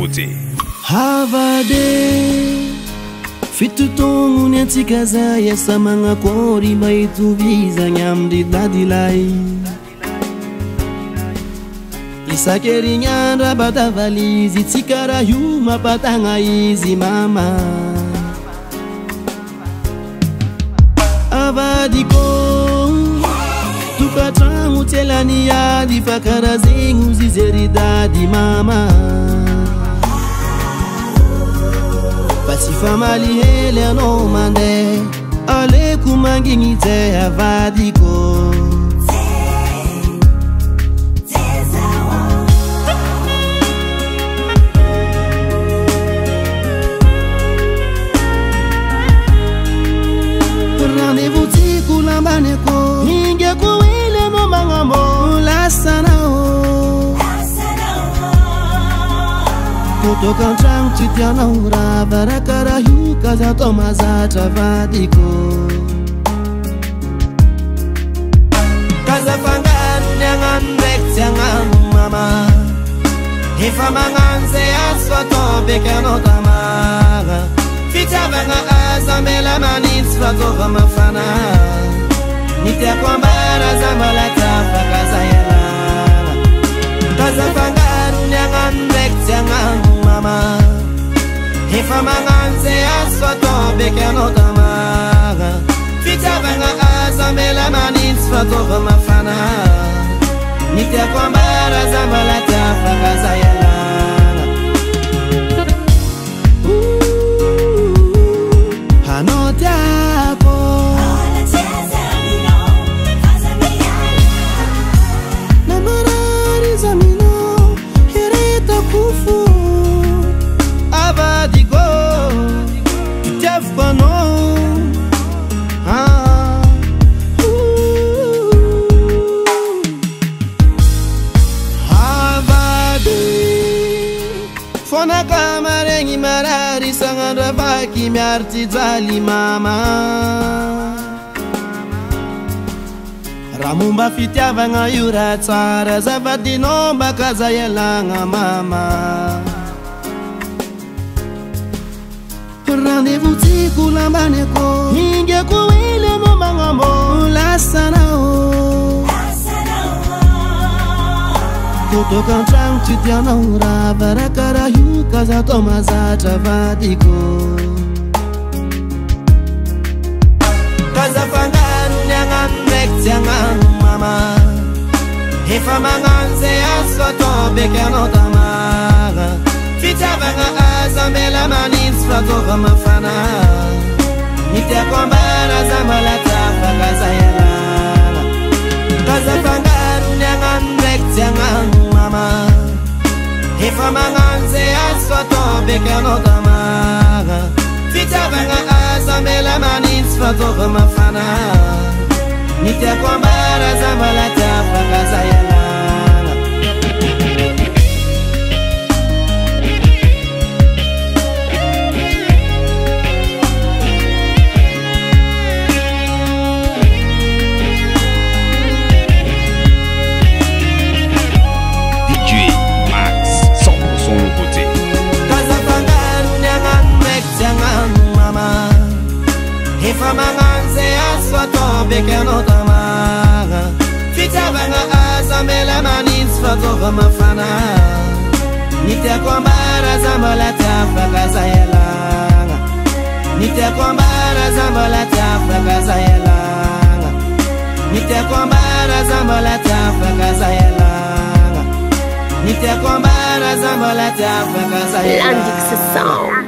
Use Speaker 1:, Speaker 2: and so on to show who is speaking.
Speaker 1: beauté.
Speaker 2: Havade fitotono ny antsika zay asa magnakory mba hitovizagny aminy dadilay isakerignandra batavalizy tsy karaha io mampatagna izy mama avadiko tokatragno tsy elany ady fa karaha zegny ozy zery dady mama Basi famali hele ano mande Ale kumangini te avadiko Rendez-vous tiku lambaneko Hinge kuwile no mangamo Lasanao Kutoka trano tsy tianao raha varakaraha io ka za atao mazatra vadiko ka za fangaro ny agnano ndraiky tsy agnano mama efa magnano zay azo atao beky anao tamagna fitiavagna aza mela manintsy fataova mafana ny tiako ambara za mbola tiafaka za ialagna ka za fangaro ny agnano ndraiky tsy agnano mama efa magnano zay azo atao beky anao tamagna fitiavagna aza mela manintsy fataova mafana ny tiako ambara za mbola tiafaka za ialagna anao tiako namarary zaminao heretako fo Avadiko Tiafano Avade Fona kamaregny marary sagnandra vaky miarty jaly mama Raha momba fitiavagna io raha tsara zavadinao mbaka za ialagna mama Rendez-vous tiku lambaneko Hinge kuwile no magnambo Lasanao Kutoka trano tsy tianao raha varakaraha io ka za atao mazatra vadiko ka za fangaro ny agnano ndraiky tsy agnano mama efa magnano zay azo atao beky anao tamagna fitiavagna aza mela manintsy fataova mafana ny tiako ambara za mbola tiafaka za ialagna ka za fangaro ny agnano ndraiky tsy agnano mama efa magnano zay azo atao beky anao tamagna fitiavagna aza mela manintsy fataova mafana ny tiako ambara za mbola tiafaka za ialagna Efa magnano zay azo atao beky anao tamagna fitiavagna aza mela manintsy fataova mafana ny tiako ambara za mbola tiafaka za ialagna ny tiako ambara za mbola tiafaka za ialagna ny tiako ambara za mbola tiafaka za ialagna ny tiako ambara za mbola tiafaka za ialagna